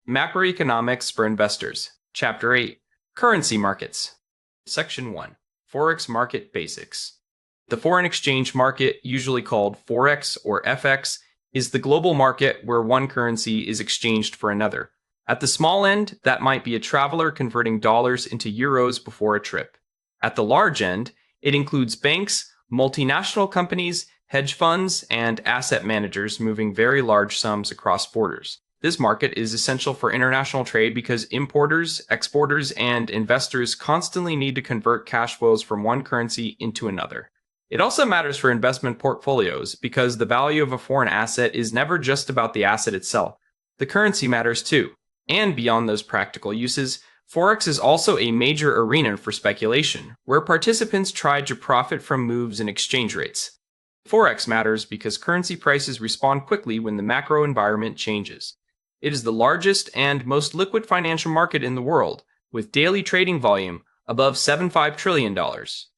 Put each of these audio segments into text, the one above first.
Macroeconomics for Investors, Chapter 8, Currency Markets. Section 1, Forex Market Basics. The foreign exchange market, usually called Forex or FX, is the global market where one currency is exchanged for another. At the small end, that might be a traveler converting dollars into euros before a trip. At the large end, it includes banks, multinational companies, hedge funds, and asset managers moving very large sums across borders. This market is essential for international trade because importers, exporters, and investors constantly need to convert cash flows from one currency into another. It also matters for investment portfolios because the value of a foreign asset is never just about the asset itself. The currency matters too. And beyond those practical uses, Forex is also a major arena for speculation, where participants try to profit from moves in exchange rates. Forex matters because currency prices respond quickly when the macro environment changes. It is the largest and most liquid financial market in the world, with daily trading volume above $75 trillion,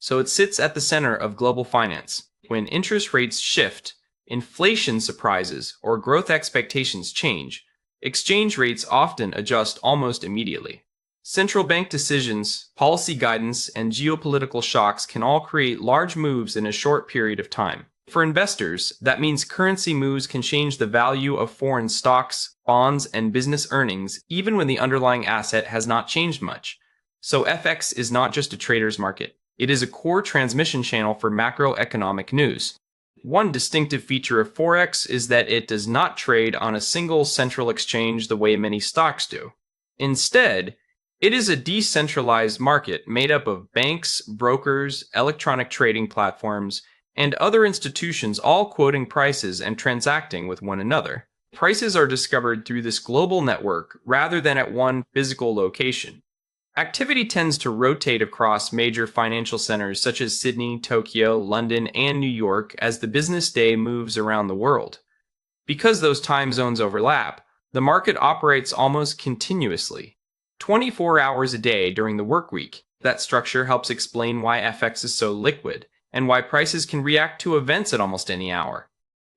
so it sits at the center of global finance. When interest rates shift, inflation surprises, or growth expectations change, exchange rates often adjust almost immediately. Central bank decisions, policy guidance, and geopolitical shocks can all create large moves in a short period of time. For investors, that means currency moves can change the value of foreign stocks, bonds, and business earnings even when the underlying asset has not changed much. So FX is not just a trader's market. It is a core transmission channel for macroeconomic news. One distinctive feature of Forex is that it does not trade on a single central exchange the way many stocks do. Instead, it is a decentralized market made up of banks, brokers, electronic trading platforms, and other institutions all quoting prices and transacting with one another. Prices are discovered through this global network rather than at one physical location. Activity tends to rotate across major financial centers such as Sydney, Tokyo, London, and New York as the business day moves around the world. Because those time zones overlap, the market operates almost continuously, 24 hours a day during the work week. That structure helps explain why FX is so liquid, and why prices can react to events at almost any hour.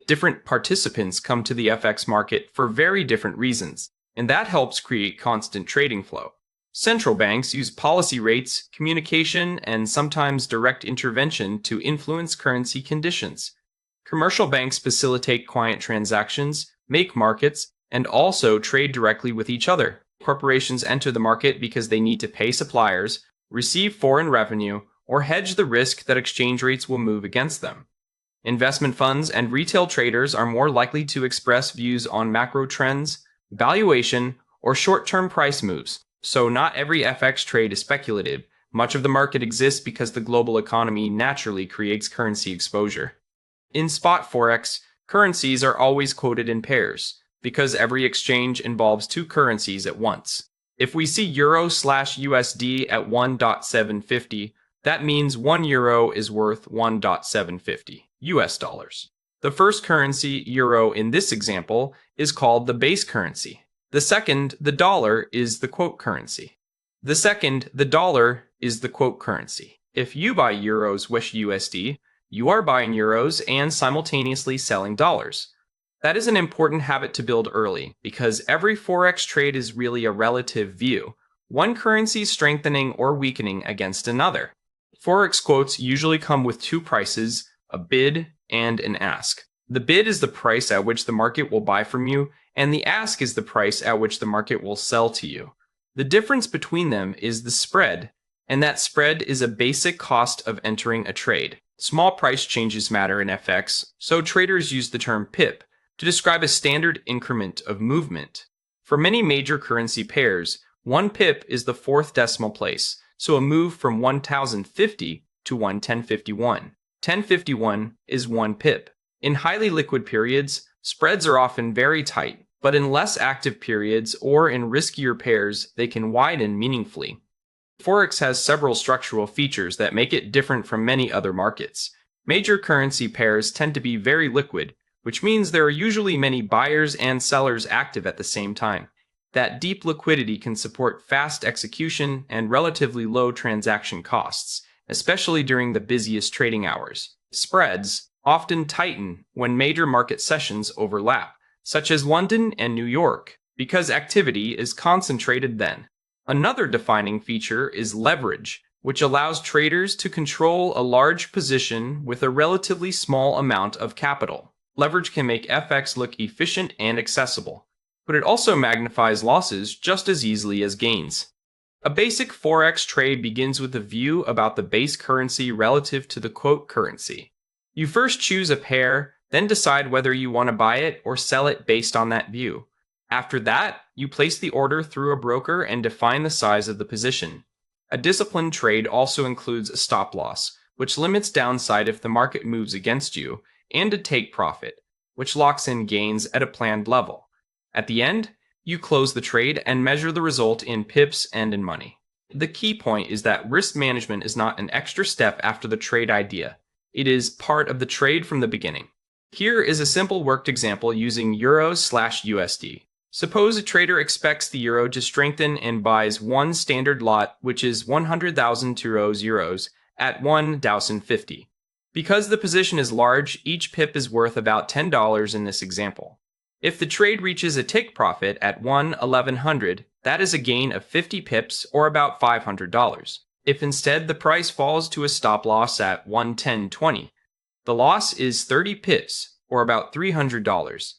Different participants come to the FX market for very different reasons, and that helps create constant trading flow. Central banks use policy rates, communication, and sometimes direct intervention to influence currency conditions. Commercial banks facilitate client transactions, make markets, and also trade directly with each other. Corporations enter the market because they need to pay suppliers, receive foreign revenue, or hedge the risk that exchange rates will move against them. Investment funds and retail traders are more likely to express views on macro trends, valuation, or short-term price moves. So not every FX trade is speculative. Much of the market exists because the global economy naturally creates currency exposure. In spot Forex, currencies are always quoted in pairs, because every exchange involves two currencies at once. If we see Euro/USD at 1.750, that means 1 euro is worth 1.750 US dollars. The first currency, euro, in this example, is called the base currency. The second, the dollar, is the quote currency. If you buy euros with USD, you are buying euros and simultaneously selling dollars. That is an important habit to build early, because every Forex trade is really a relative view, one currency strengthening or weakening against another. Forex quotes usually come with two prices, a bid and an ask. The bid is the price at which the market will buy from you, and the ask is the price at which the market will sell to you. The difference between them is the spread, and that spread is a basic cost of entering a trade. Small price changes matter in FX, so traders use the term pip to describe a standard increment of movement. For many major currency pairs, 1 pip is the fourth decimal place, so a move from 1050 to 1051. 1051 is 1 pip. In highly liquid periods, spreads are often very tight, but in less active periods or in riskier pairs, they can widen meaningfully. Forex has several structural features that make it different from many other markets. Major currency pairs tend to be very liquid, which means there are usually many buyers and sellers active at the same time. That deep liquidity can support fast execution and relatively low transaction costs, especially during the busiest trading hours. Spreads often tighten when major market sessions overlap, such as London and New York. because activity is concentrated then. Another defining feature is leverage, which allows traders to control a large position with a relatively small amount of capital. Leverage can make FX look efficient and accessible, but it also magnifies losses just as easily as gains. A basic Forex trade begins with a view about the base currency relative to the quote currency. You first choose a pair, then decide whether you want to buy it or sell it based on that view. After that, you place the order through a broker and define the size of the position. A disciplined trade also includes a stop loss, which limits downside if the market moves against you, and a take profit, which locks in gains at a planned level. At the end, you close the trade and measure the result in pips and in money. The key point is that risk management is not an extra step after the trade idea. It is part of the trade from the beginning. Here is a simple worked example using Euros/USD. Suppose a trader expects the euro to strengthen and buys one standard lot, which is 100,000 euros at 1,050. Because the position is large, each pip is worth about $10 in this example. If the trade reaches a take profit at 1,100, that is a gain of 50 pips or about $500. If instead the price falls to a stop loss at 110.20, the loss is 30 pips or about $300.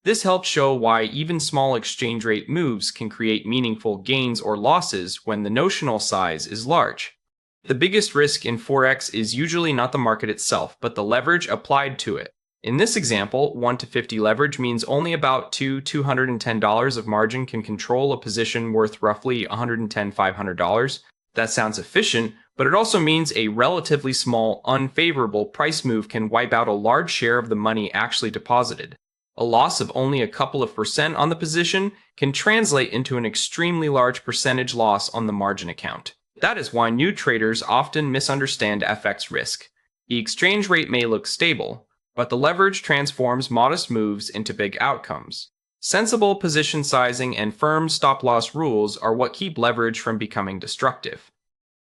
This helps show why even small exchange rate moves can create meaningful gains or losses when the notional size is large. The biggest risk in Forex is usually not the market itself, but the leverage applied to it. In this example, 1 to 50 leverage means only about $210 of margin can control a position worth roughly $500. That sounds efficient, but it also means a relatively small, unfavorable price move can wipe out a large share of the money actually deposited. A loss of only a couple of percent on the position can translate into an extremely large percentage loss on the margin account. That is why new traders often misunderstand FX risk. The exchange rate may look stable, but the leverage transforms modest moves into big outcomes. Sensible position sizing and firm stop-loss rules are what keep leverage from becoming destructive.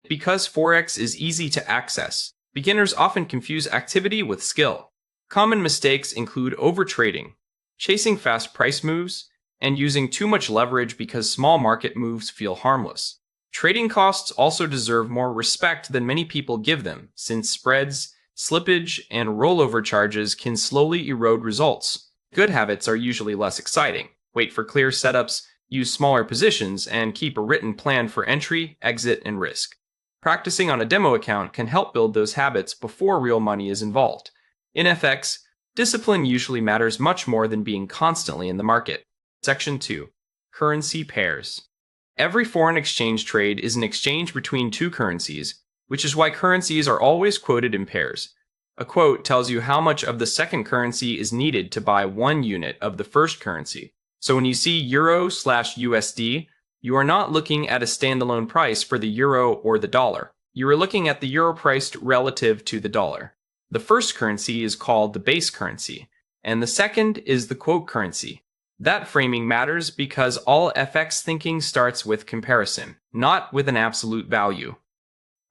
Because Forex is easy to access, beginners often confuse activity with skill. Common mistakes include overtrading, chasing fast price moves, and using too much leverage because small market moves feel harmless. Trading costs also deserve more respect than many people give them, since spreads, slippage, and rollover charges can slowly erode results. Good habits are usually less exciting. Wait for clear setups, use smaller positions, and keep a written plan for entry, exit, and risk. Practicing on a demo account can help build those habits before real money is involved. In FX, discipline usually matters much more than being constantly in the market. Section 2. Currency pairs. Every foreign exchange trade is an exchange between two currencies, which is why currencies are always quoted in pairs. A quote tells you how much of the second currency is needed to buy 1 unit of the first currency. So when you see Euro/USD, you are not looking at a standalone price for the euro or the dollar. You are looking at the euro priced relative to the dollar. The first currency is called the base currency, and the second is the quote currency. That framing matters because all FX thinking starts with comparison, not with an absolute value.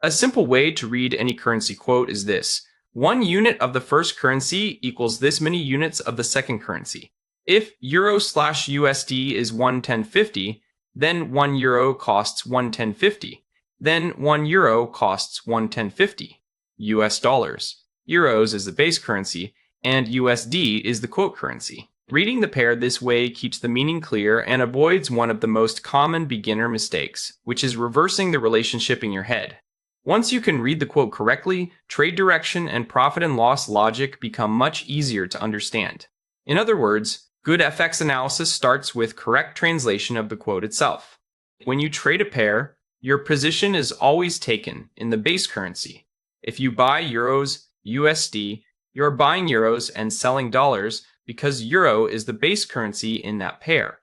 A simple way to read any currency quote is this: 1 unit of the first currency equals this many units of the second currency. If Euro/USD is 110.50, then 1 euro costs 110.50. Then 1 euro costs 110.50. US dollars. Euros is the base currency, and USD is the quote currency. Reading the pair this way keeps the meaning clear and avoids one of the most common beginner mistakes, which is reversing the relationship in your head. Once you can read the quote correctly, trade direction and profit and loss logic become much easier to understand. In other words, good FX analysis starts with correct translation of the quote itself. When you trade a pair, your position is always taken in the base currency. If you buy euros, USD, you're buying euros and selling dollars because euro is the base currency in that pair.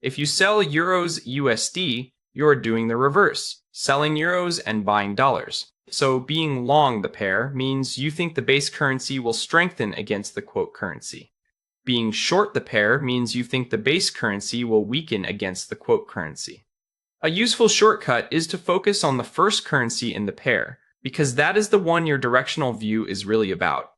If you sell euros USD, you're doing the reverse, selling euros and buying dollars. So being long the pair means you think the base currency will strengthen against the quote currency. Being short the pair means you think the base currency will weaken against the quote currency. A useful shortcut is to focus on the first currency in the pair, because that is the one your directional view is really about.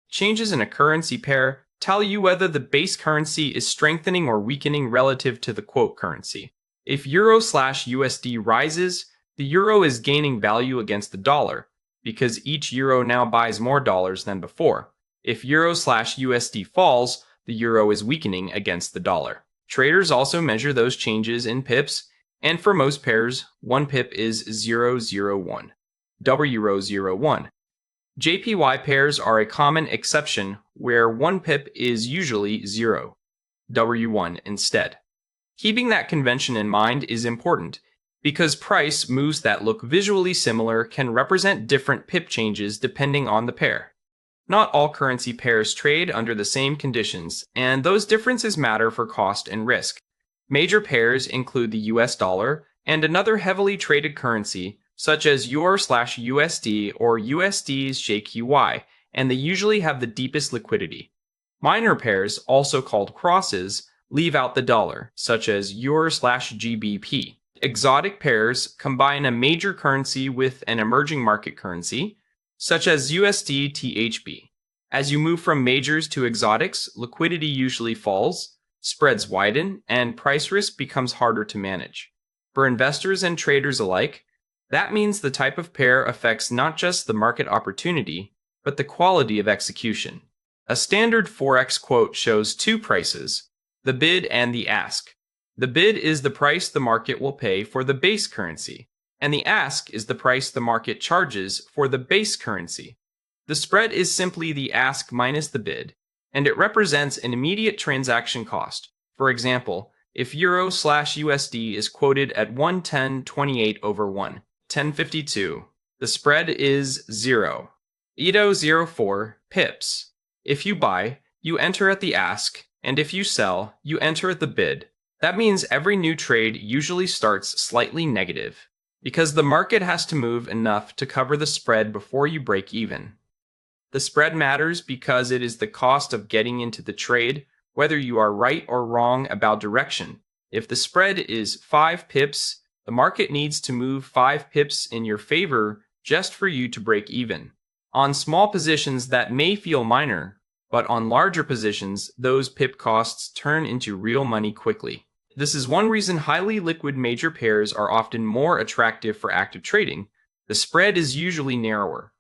Changes in a currency pair tell you whether the base currency is strengthening or weakening relative to the quote currency. If Euro/USD rises, the euro is gaining value against the dollar, because each euro now buys more dollars than before. If Euro/USD falls, the euro is weakening against the dollar. Traders also measure those changes in pips, and for most pairs, 1 pip is 0.01. W0.01. JPY pairs are a common exception where 1 pip is usually 0. W1 instead. Keeping that convention in mind is important, because price moves that look visually similar can represent different pip changes depending on the pair. Not all currency pairs trade under the same conditions, and those differences matter for cost and risk. Major pairs include the US dollar and another heavily traded currency, such as EUR/USD or USD's JQY, and they usually have the deepest liquidity. Minor pairs, also called crosses, leave out the dollar, such as EUR/GBP. Exotic pairs combine a major currency with an emerging market currency, such as USD/THB. As you move from majors to exotics, liquidity usually falls, spreads widen, and price risk becomes harder to manage. For investors and traders alike, that means the type of pair affects not just the market opportunity, but the quality of execution. A standard Forex quote shows 2 prices, the bid and the ask. The bid is the price the market will pay for the base currency, and the ask is the price the market charges for the base currency. The spread is simply the ask minus the bid, and it represents an immediate transaction cost. For example, if Euro/USD is quoted at 110.28/1, 10.52, the spread is 0. EDO04 pips. If you buy, you enter at the ask, and if you sell, you enter at the bid. That means every new trade usually starts slightly negative, because the market has to move enough to cover the spread before you break even. The spread matters because it is the cost of getting into the trade, whether you are right or wrong about direction. If the spread is 5 pips, the market needs to move 5 pips in your favor just for you to break even. On small positions that may feel minor, but on larger positions, those pip costs turn into real money quickly. This is one reason highly liquid major pairs are often more attractive for active trading. The spread is usually narrower.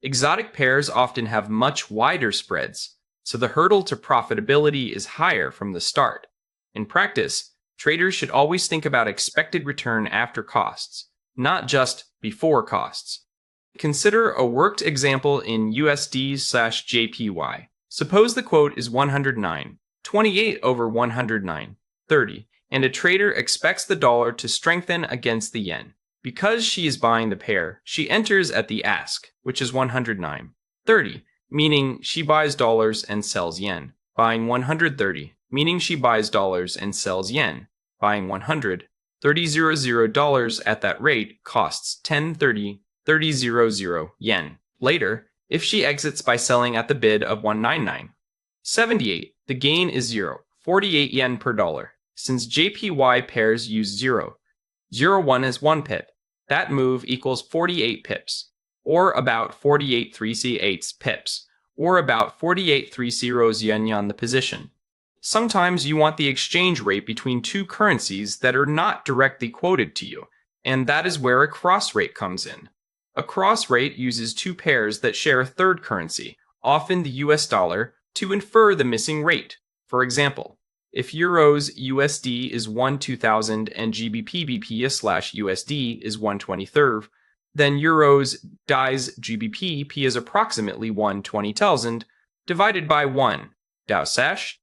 Exotic pairs often have much wider spreads, so the hurdle to profitability is higher from the start. In practice, traders should always think about expected return after costs, not just before costs. Consider a worked example in USD/JPY. Suppose the quote is 109.28/109.30, and a trader expects the dollar to strengthen against the yen. Because she is buying the pair, she enters at the ask, which is 109.30, meaning she buys dollars and sells yen. Buying 130, meaning she buys dollars and sells yen. Buying 100, $30.00 at that rate costs 10.30 yen. Later, if she exits by selling at the bid of 199.78, the gain is 0, 48 yen per dollar. Since JPY pairs use 0.01 is 1 pip, that move equals 48 pips, or about 48.38 pips, or about 48.30 yen on the position. Sometimes you want the exchange rate between 2 currencies that are not directly quoted to you, and that is where a cross rate comes in. A cross rate uses 2 pairs that share a third currency, often the US dollar, to infer the missing rate. For example, if Euros/USD is 1/2000 and GBP/BP/USD is 1/23, then Euros/GBP is approximately 1/20,000 divided by 1.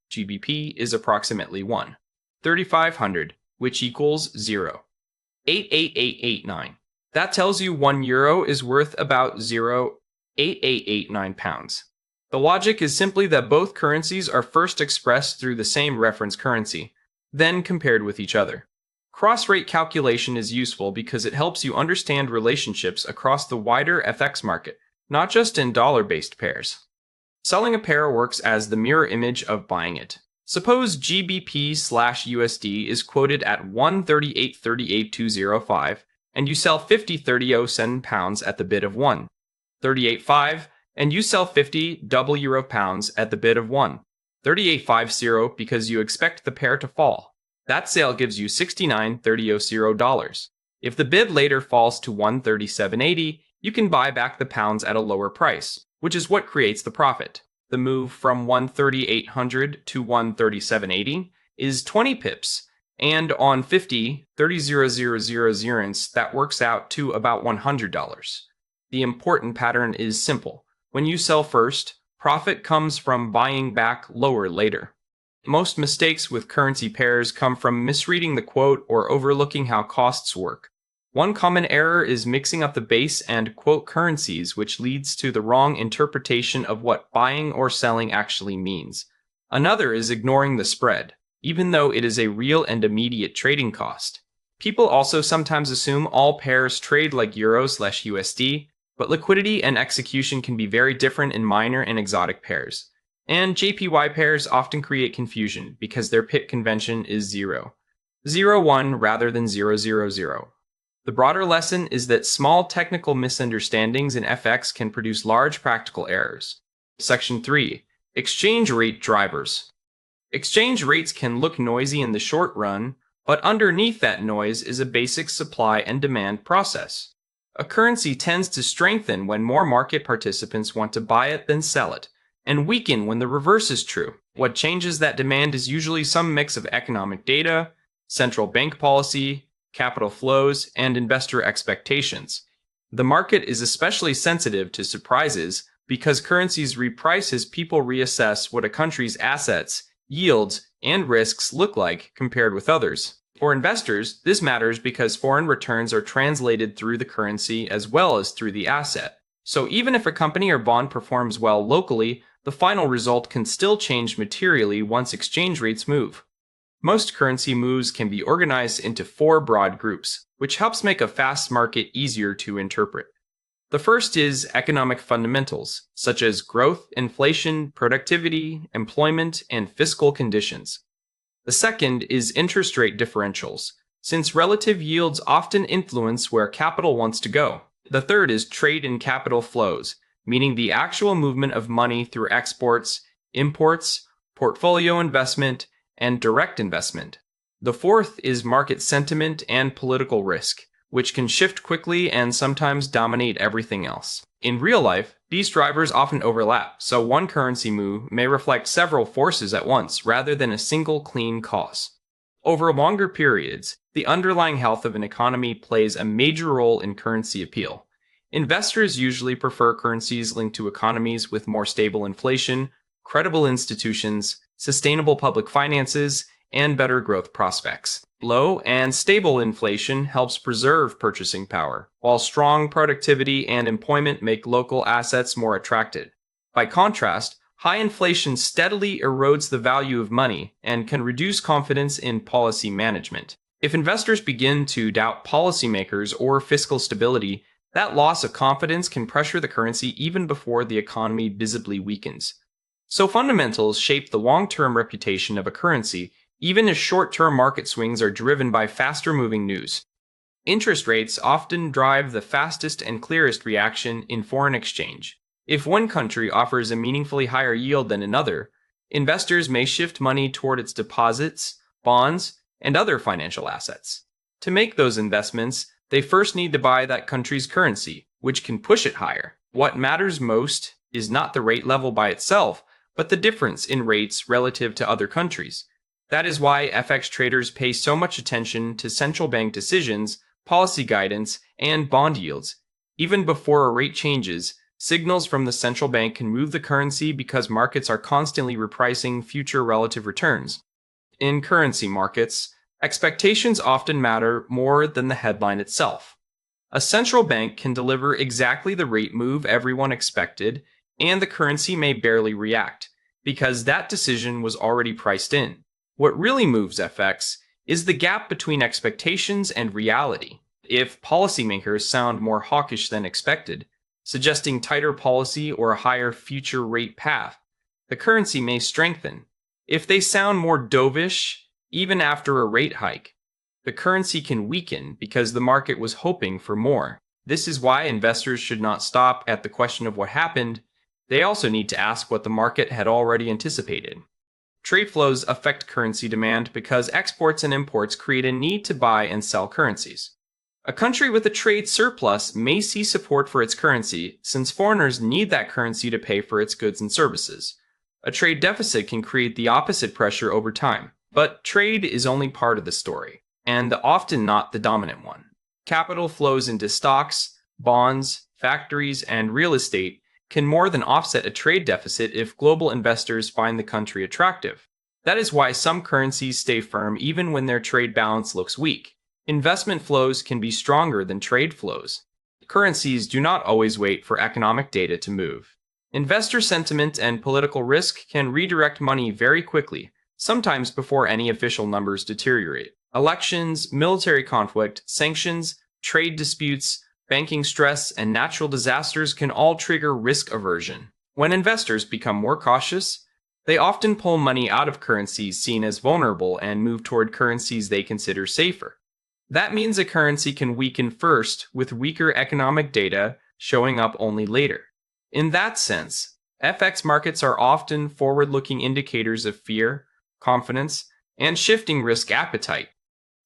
GBP is approximately 1/3500, which equals 0.88889. That tells you 1 euro is worth about 0.8889 pounds. The logic is simply that both currencies are first expressed through the same reference currency, then compared with each other. Cross-rate calculation is useful because it helps you understand relationships across the wider FX market, not just in dollar-based pairs. Selling a pair works as the mirror image of buying it. Suppose GBP/USD is quoted at 138.38205, and you sell 50.3007 pounds at the bid of 1.38.5, and you sell 50 double euro pounds at the bid of 1. $38.50 because you expect the pair to fall. That sale gives you $69.30. If the bid later falls to $137.80, you can buy back the pounds at a lower price, which is what creates the profit. The move from 138.00 to 137.80 is 20 pips, and on 50 30,000 that works out to about $100. The important pattern is simple. When you sell first, profit comes from buying back lower later. Most mistakes with currency pairs come from misreading the quote or overlooking how costs work. One common error is mixing up the base and quote currencies, which leads to the wrong interpretation of what buying or selling actually means. Another is ignoring the spread, even though it is a real and immediate trading cost. People also sometimes assume all pairs trade like Euro/USD, but liquidity and execution can be very different in minor and exotic pairs. And JPY pairs often create confusion because their pip convention is 0.01 rather than 0.00. The broader lesson is that small technical misunderstandings in FX can produce large practical errors. Section 3. Exchange rate drivers. Exchange rates can look noisy in the short run, but underneath that noise is a basic supply and demand process. A currency tends to strengthen when more market participants want to buy it than sell it, and weaken when the reverse is true. What changes that demand is usually some mix of economic data, central bank policy, capital flows, and investor expectations. The market is especially sensitive to surprises because currencies reprice as people reassess what a country's assets, yields, and risks look like compared with others. For investors, this matters because foreign returns are translated through the currency as well as through the asset. So even if a company or bond performs well locally, the final result can still change materially once exchange rates move. Most currency moves can be organized into 4 broad groups, which helps make a fast market easier to interpret. The first is economic fundamentals, such as growth, inflation, productivity, employment, and fiscal conditions. The second is interest rate differentials, since relative yields often influence where capital wants to go. The third is trade and capital flows, meaning the actual movement of money through exports, imports, portfolio investment, and direct investment. The fourth is market sentiment and political risk, which can shift quickly and sometimes dominate everything else. In real life, these drivers often overlap, so one currency move may reflect several forces at once rather than a single clean cause. Over longer periods, the underlying health of an economy plays a major role in currency appeal. Investors usually prefer currencies linked to economies with more stable inflation, credible institutions, sustainable public finances, and better growth prospects. Low and stable inflation helps preserve purchasing power, while strong productivity and employment make local assets more attractive. By contrast, high inflation steadily erodes the value of money and can reduce confidence in policy management. If investors begin to doubt policymakers or fiscal stability, that loss of confidence can pressure the currency even before the economy visibly weakens. So fundamentals shape the long-term reputation of a currency, even as short-term market swings are driven by faster-moving news. Interest rates often drive the fastest and clearest reaction in foreign exchange. If one country offers a meaningfully higher yield than another, investors may shift money toward its deposits, bonds, and other financial assets. To make those investments, they first need to buy that country's currency, which can push it higher. What matters most is not the rate level by itself, but the difference in rates relative to other countries. That is why FX traders pay so much attention to central bank decisions, policy guidance, and bond yields. Even before a rate changes, signals from the central bank can move the currency because markets are constantly repricing future relative returns. In currency markets, expectations often matter more than the headline itself. A central bank can deliver exactly the rate move everyone expected, and the currency may barely react, because that decision was already priced in. What really moves FX is the gap between expectations and reality. If policymakers sound more hawkish than expected, suggesting tighter policy or a higher future rate path, the currency may strengthen. If they sound more dovish, even after a rate hike, the currency can weaken because the market was hoping for more. This is why investors should not stop at the question of what happened. They also need to ask what the market had already anticipated. Trade flows affect currency demand because exports and imports create a need to buy and sell currencies. A country with a trade surplus may see support for its currency since foreigners need that currency to pay for its goods and services. A trade deficit can create the opposite pressure over time, but trade is only part of the story, and often not the dominant one. Capital flows into stocks, bonds, factories, and real estate can more than offset a trade deficit if global investors find the country attractive. That is why some currencies stay firm even when their trade balance looks weak. Investment flows can be stronger than trade flows. Currencies do not always wait for economic data to move. Investor sentiment and political risk can redirect money very quickly, sometimes before any official numbers deteriorate. Elections, military conflict, sanctions, trade disputes, banking stress, and natural disasters can all trigger risk aversion. When investors become more cautious, they often pull money out of currencies seen as vulnerable and move toward currencies they consider safer. That means a currency can weaken first, with weaker economic data showing up only later. In that sense, FX markets are often forward-looking indicators of fear, confidence, and shifting risk appetite.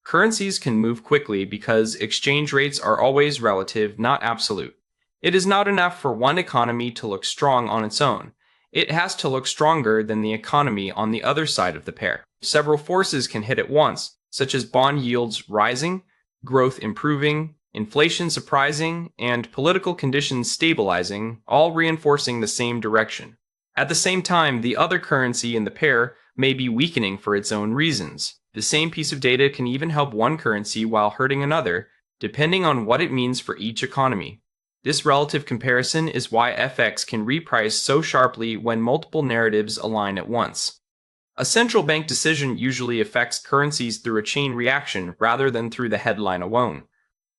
Currencies can move quickly because exchange rates are always relative, not absolute. It is not enough for one economy to look strong on its own. It has to look stronger than the economy on the other side of the pair. Several forces can hit at once, such as bond yields rising, growth improving, inflation surprising, and political conditions stabilizing, all reinforcing the same direction. At the same time, the other currency in the pair may be weakening for its own reasons. The same piece of data can even help one currency while hurting another, depending on what it means for each economy. This relative comparison is why FX can reprice so sharply when multiple narratives align at once. A central bank decision usually affects currencies through a chain reaction rather than through the headline alone.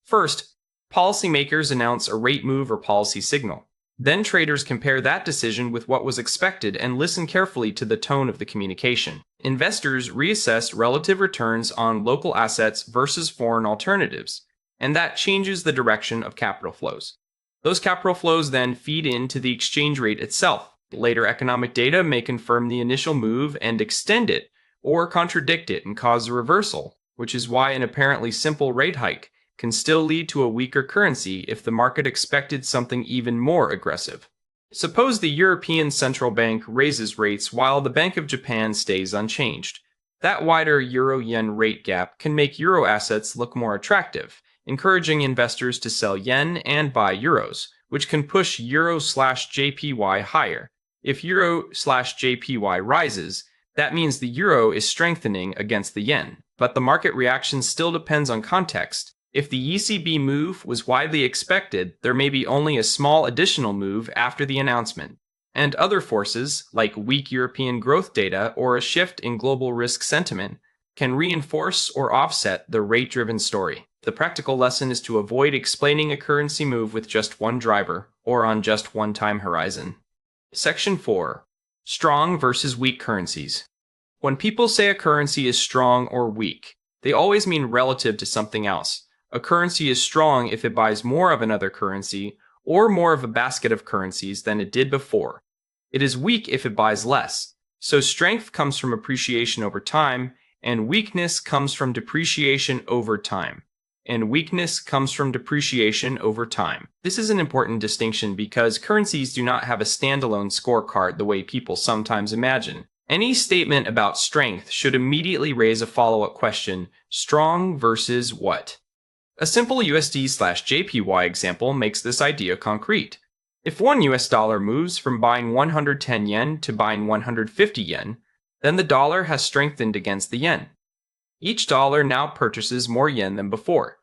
First, policymakers announce a rate move or policy signal. Then traders compare that decision with what was expected and listen carefully to the tone of the communication. Investors reassess relative returns on local assets versus foreign alternatives, and that changes the direction of capital flows. Those capital flows then feed into the exchange rate itself. Later economic data may confirm the initial move and extend it, or contradict it and cause a reversal, which is why an apparently simple rate hike can still lead to a weaker currency if the market expected something even more aggressive. Suppose the European Central Bank raises rates while the Bank of Japan stays unchanged. That wider euro-yen rate gap can make euro assets look more attractive, encouraging investors to sell yen and buy euros, which can push euro/JPY higher. If euro/JPY rises, that means the euro is strengthening against the yen, but the market reaction still depends on context. If the ECB move was widely expected, there may be only a small additional move after the announcement. And other forces, like weak European growth data or a shift in global risk sentiment, can reinforce or offset the rate-driven story. The practical lesson is to avoid explaining a currency move with just one driver or on just one time horizon. Section 4. Strong versus weak currencies. When people say a currency is strong or weak, they always mean relative to something else. A currency is strong if it buys more of another currency or more of a basket of currencies than it did before. It is weak if it buys less. So strength comes from appreciation over time, and weakness comes from depreciation over time. This is an important distinction because currencies do not have a standalone scorecard the way people sometimes imagine. Any statement about strength should immediately raise a follow-up question: strong versus what? A simple USD/JPY example makes this idea concrete. If one US dollar moves from buying 110 yen to buying 150 yen, then the dollar has strengthened against the yen. Each dollar now purchases more yen than before.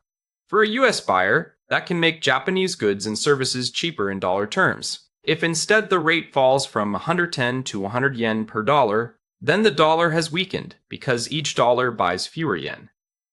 For a US buyer, that can make Japanese goods and services cheaper in dollar terms. If instead the rate falls from 110 to 100 yen per dollar, then the dollar has weakened because each dollar buys fewer yen.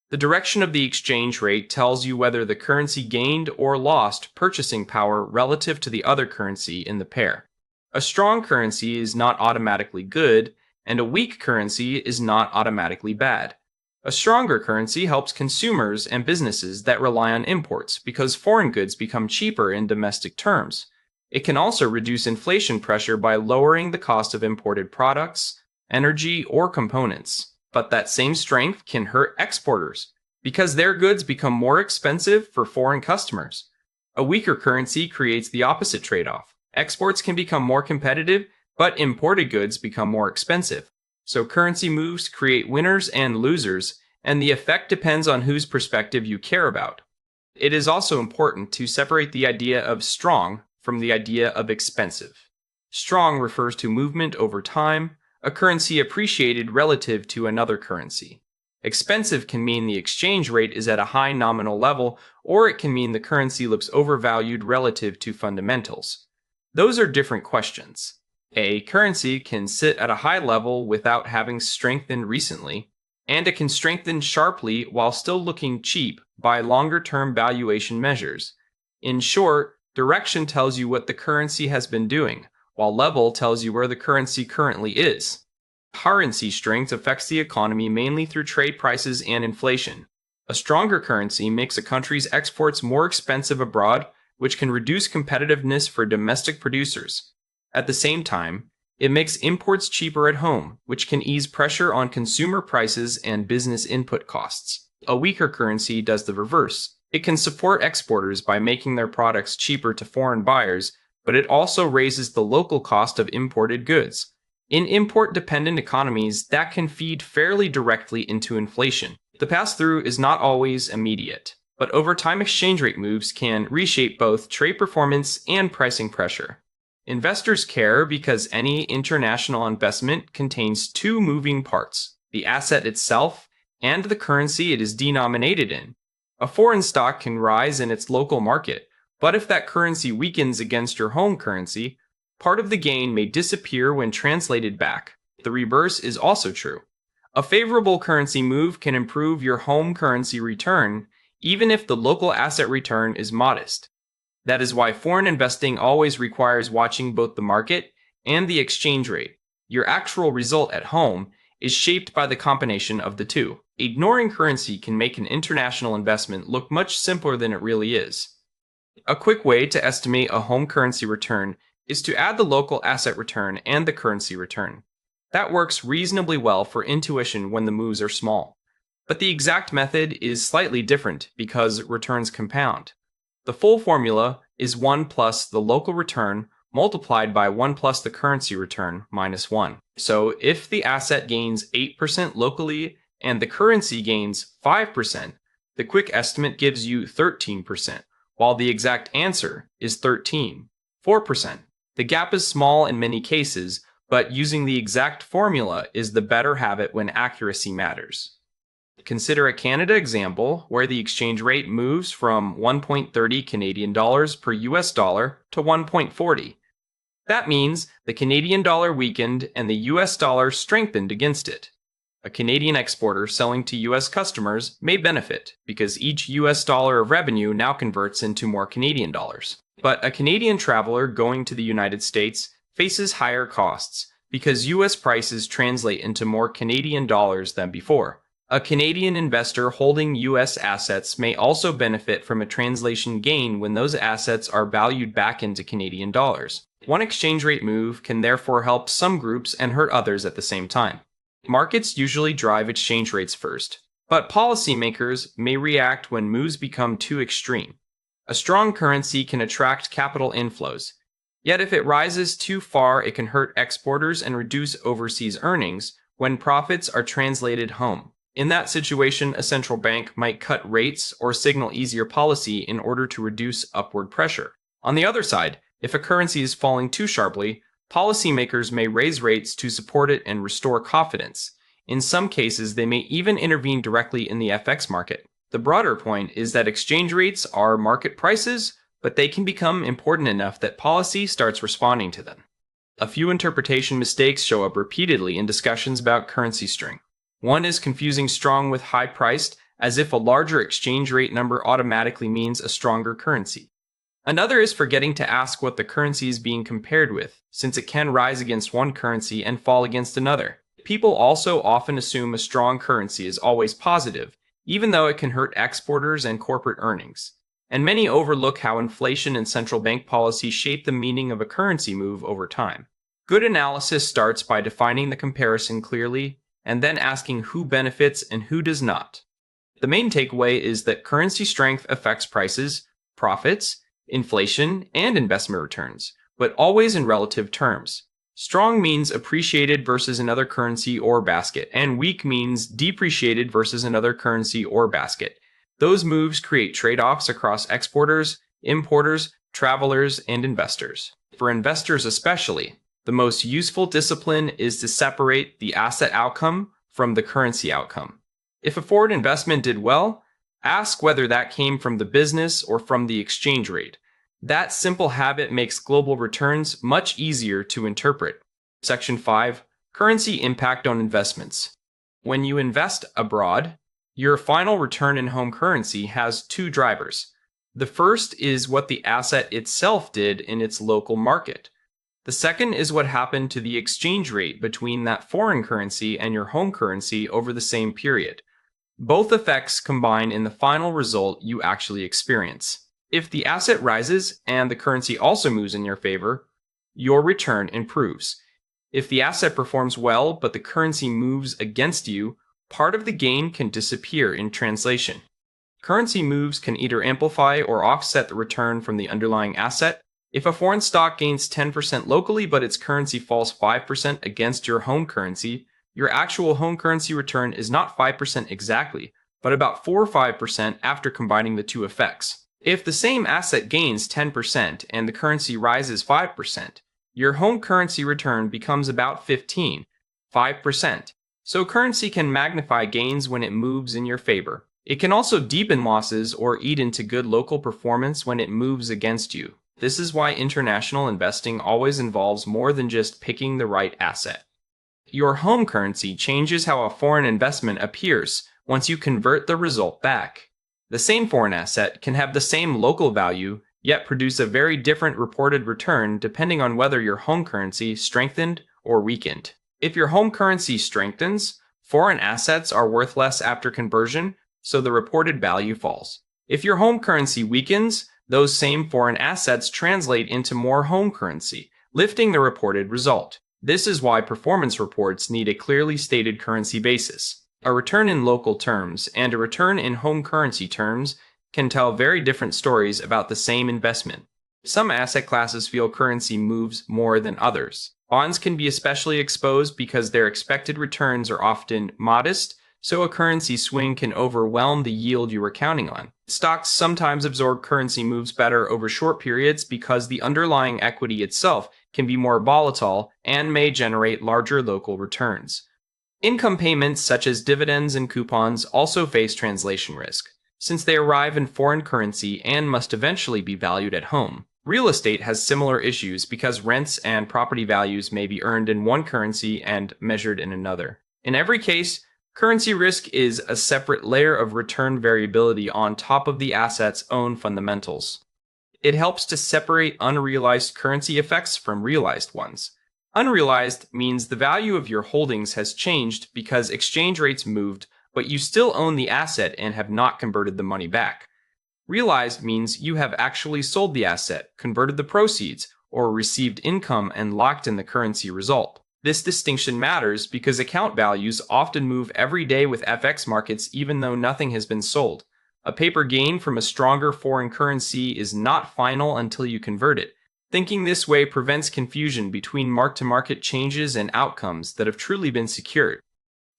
The direction of the exchange rate tells you whether the currency gained or lost purchasing power relative to the other currency in the pair. A strong currency is not automatically good, and a weak currency is not automatically bad. A stronger currency helps consumers and businesses that rely on imports because foreign goods become cheaper in domestic terms. It can also reduce inflation pressure by lowering the cost of imported products, energy, or components. But that same strength can hurt exporters because their goods become more expensive for foreign customers. A weaker currency creates the opposite trade-off. Exports can become more competitive, but imported goods become more expensive. So currency moves create winners and losers, and the effect depends on whose perspective you care about. It is also important to separate the idea of strong from the idea of expensive. Strong refers to movement over time, a currency appreciated relative to another currency. Expensive can mean the exchange rate is at a high nominal level, or it can mean the currency looks overvalued relative to fundamentals. Those are different questions. A currency can sit at a high level without having strengthened recently, and it can strengthen sharply while still looking cheap by longer-term valuation measures. In short, direction tells you what the currency has been doing, while level tells you where the currency currently is. Currency strength affects the economy mainly through trade prices and inflation. A stronger currency makes a country's exports more expensive abroad, which can reduce competitiveness for domestic producers. At the same time, it makes imports cheaper at home, which can ease pressure on consumer prices and business input costs. A weaker currency does the reverse. It can support exporters by making their products cheaper to foreign buyers, but it also raises the local cost of imported goods. In import-dependent economies, that can feed fairly directly into inflation. The pass-through is not always immediate, but over time exchange rate moves can reshape both trade performance and pricing pressure. Investors care because any international investment contains two moving parts, the asset itself and the currency it is denominated in. A foreign stock can rise in its local market, but if that currency weakens against your home currency, part of the gain may disappear when translated back. The reverse is also true. A favorable currency move can improve your home currency return, even if the local asset return is modest. That is why foreign investing always requires watching both the market and the exchange rate. Your actual result at home is shaped by the combination of the two. Ignoring currency can make an international investment look much simpler than it really is. A quick way to estimate a home currency return is to add the local asset return and the currency return. That works reasonably well for intuition when the moves are small. But the exact method is slightly different because returns compound. The full formula is 1 plus the local return multiplied by 1 plus the currency return minus 1. So if the asset gains 8% locally and the currency gains 5%, the quick estimate gives you 13%, while the exact answer is 4%. The gap is small in many cases, but using the exact formula is the better habit when accuracy matters. Consider a Canada example where the exchange rate moves from 1.30 Canadian dollars per US dollar to 1.40. That means the Canadian dollar weakened and the US dollar strengthened against it. A Canadian exporter selling to US customers may benefit because each US dollar of revenue now converts into more Canadian dollars. But a Canadian traveler going to the United States faces higher costs because US prices translate into more Canadian dollars than before. A Canadian investor holding US assets may also benefit from a translation gain when those assets are valued back into Canadian dollars. One exchange rate move can therefore help some groups and hurt others at the same time. Markets usually drive exchange rates first, but policymakers may react when moves become too extreme. A strong currency can attract capital inflows, yet if it rises too far, it can hurt exporters and reduce overseas earnings when profits are translated home. In that situation, a central bank might cut rates or signal easier policy in order to reduce upward pressure. On the other side, if a currency is falling too sharply, policymakers may raise rates to support it and restore confidence. In some cases, they may even intervene directly in the FX market. The broader point is that exchange rates are market prices, but they can become important enough that policy starts responding to them. A few interpretation mistakes show up repeatedly in discussions about currency strength. One is confusing strong with high-priced, as if a larger exchange rate number automatically means a stronger currency. Another is forgetting to ask what the currency is being compared with, since it can rise against one currency and fall against another. People also often assume a strong currency is always positive, even though it can hurt exporters and corporate earnings. And many overlook how inflation and central bank policy shape the meaning of a currency move over time. Good analysis starts by defining the comparison clearly and then asking who benefits and who does not. The main takeaway is that currency strength affects prices, profits, inflation, and investment returns, but always in relative terms. Strong means appreciated versus another currency or basket, and weak means depreciated versus another currency or basket. Those moves create trade-offs across exporters, importers, travelers, and investors. For investors especially, the most useful discipline is to separate the asset outcome from the currency outcome. If a forward investment did well, ask whether that came from the business or from the exchange rate. That simple habit makes global returns much easier to interpret. Section 5. Currency impact on investments. When you invest abroad, your final return in home currency has two drivers. The first is what the asset itself did in its local market. The second is what happened to the exchange rate between that foreign currency and your home currency over the same period. Both effects combine in the final result you actually experience. If the asset rises and the currency also moves in your favor, your return improves. If the asset performs well but the currency moves against you, part of the gain can disappear in translation. Currency moves can either amplify or offset the return from the underlying asset. If a foreign stock gains 10% locally but its currency falls 5% against your home currency, your actual home currency return is not 5% exactly, but about 4 or 5% after combining the two effects. If the same asset gains 10% and the currency rises 5%, your home currency return becomes about 5%. So currency can magnify gains when it moves in your favor. It can also deepen losses or eat into good local performance when it moves against you. This is why international investing always involves more than just picking the right asset. Your home currency changes how a foreign investment appears once you convert the result back. The same foreign asset can have the same local value, yet produce a very different reported return depending on whether your home currency strengthened or weakened. If your home currency strengthens, foreign assets are worth less after conversion, so the reported value falls. If your home currency weakens, those same foreign assets translate into more home currency, lifting the reported result. This is why performance reports need a clearly stated currency basis. A return in local terms and a return in home currency terms can tell very different stories about the same investment. Some asset classes feel currency moves more than others. Bonds can be especially exposed because their expected returns are often modest, so a currency swing can overwhelm the yield you were counting on. Stocks sometimes absorb currency moves better over short periods because the underlying equity itself can be more volatile and may generate larger local returns. Income payments such as dividends and coupons also face translation risk, since they arrive in foreign currency and must eventually be valued at home. Real estate has similar issues because rents and property values may be earned in one currency and measured in another. In every case, currency risk is a separate layer of return variability on top of the asset's own fundamentals. It helps to separate unrealized currency effects from realized ones. Unrealized means the value of your holdings has changed because exchange rates moved, but you still own the asset and have not converted the money back. Realized means you have actually sold the asset, converted the proceeds, or received income and locked in the currency result. This distinction matters because account values often move every day with FX markets even though nothing has been sold. A paper gain from a stronger foreign currency is not final until you convert it. Thinking this way prevents confusion between mark-to-market changes and outcomes that have truly been secured.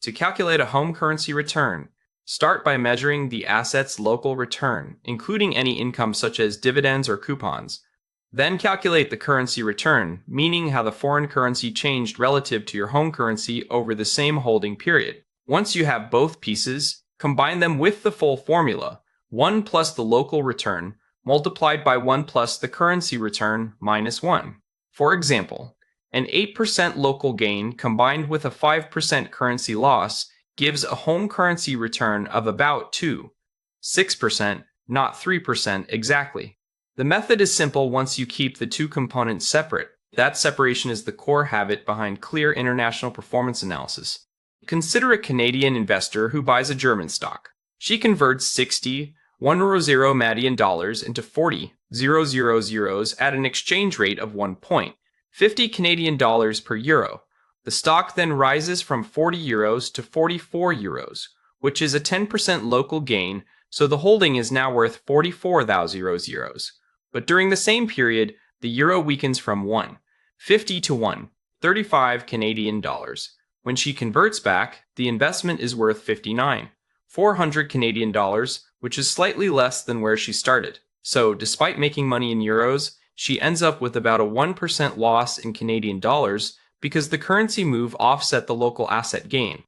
To calculate a home currency return, start by measuring the asset's local return, including any income such as dividends or coupons. Then calculate the currency return, meaning how the foreign currency changed relative to your home currency over the same holding period. Once you have both pieces, combine them with the full formula, 1 plus the local return, multiplied by 1 plus the currency return minus 1. For example, an 8% local gain combined with a 5% currency loss gives a home currency return of about 6%, not 3% exactly. The method is simple once you keep the two components separate. That separation is the core habit behind clear international performance analysis. Consider a Canadian investor who buys a German stock. She converts 60 Madian dollars into 40 euros at an exchange rate of 1 point. 50 Canadian dollars per euro. The stock then rises from 40 euros to 44 euros, which is a 10% local gain, so the holding is now worth 44,000 euros. But during the same period, the euro weakens from 1.50 to 1.35 Canadian dollars. When she converts back, the investment is worth 59,400 Canadian dollars, which is slightly less than where she started. So, despite making money in euros, she ends up with about a 1% loss in Canadian dollars because the currency move offset the local asset gain.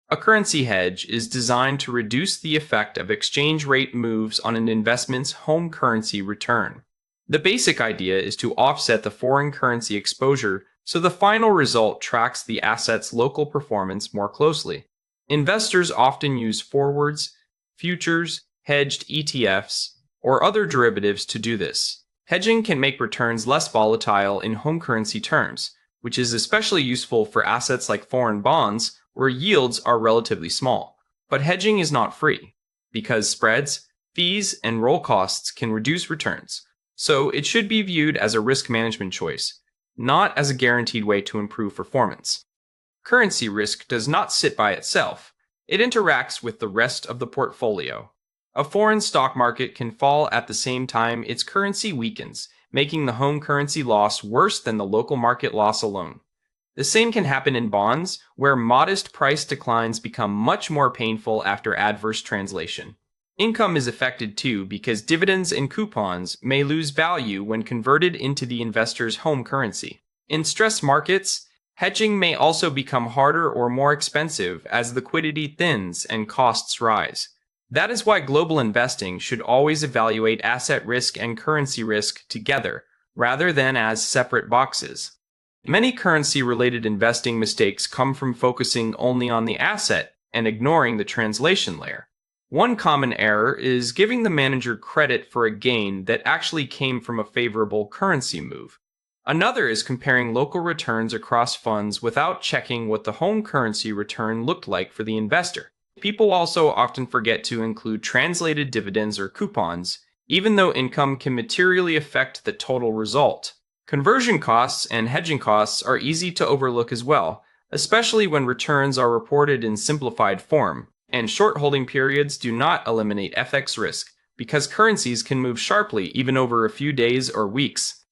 A currency hedge is designed to reduce the effect of exchange rate moves on an investment's home currency return. The basic idea is to offset the foreign currency exposure so the final result tracks the asset's local performance more closely. Investors often use forwards, futures, hedged ETFs, or other derivatives to do this. Hedging can make returns less volatile in home currency terms, which is especially useful for assets like foreign bonds where yields are relatively small. But hedging is not free, because spreads, fees, and roll costs can reduce returns, so it should be viewed as a risk management choice, not as a guaranteed way to improve performance. Currency risk does not sit by itself. It interacts with the rest of the portfolio. A foreign stock market can fall at the same time its currency weakens, making the home currency loss worse than the local market loss alone. The same can happen in bonds, where modest price declines become much more painful after adverse translation. Income is affected too because dividends and coupons may lose value when converted into the investor's home currency. In stress markets, hedging may also become harder or more expensive as liquidity thins and costs rise. That is why global investing should always evaluate asset risk and currency risk together, rather than as separate boxes. Many currency-related investing mistakes come from focusing only on the asset and ignoring the translation layer. One common error is giving the manager credit for a gain that actually came from a favorable currency move. Another is comparing local returns across funds without checking what the home currency return looked like for the investor. People also often forget to include translated dividends or coupons, even though income can materially affect the total result. Conversion costs and hedging costs are easy to overlook as well, especially when returns are reported in simplified form, and short holding periods do not eliminate FX risk, because currencies can move sharply even over a few days or weeks.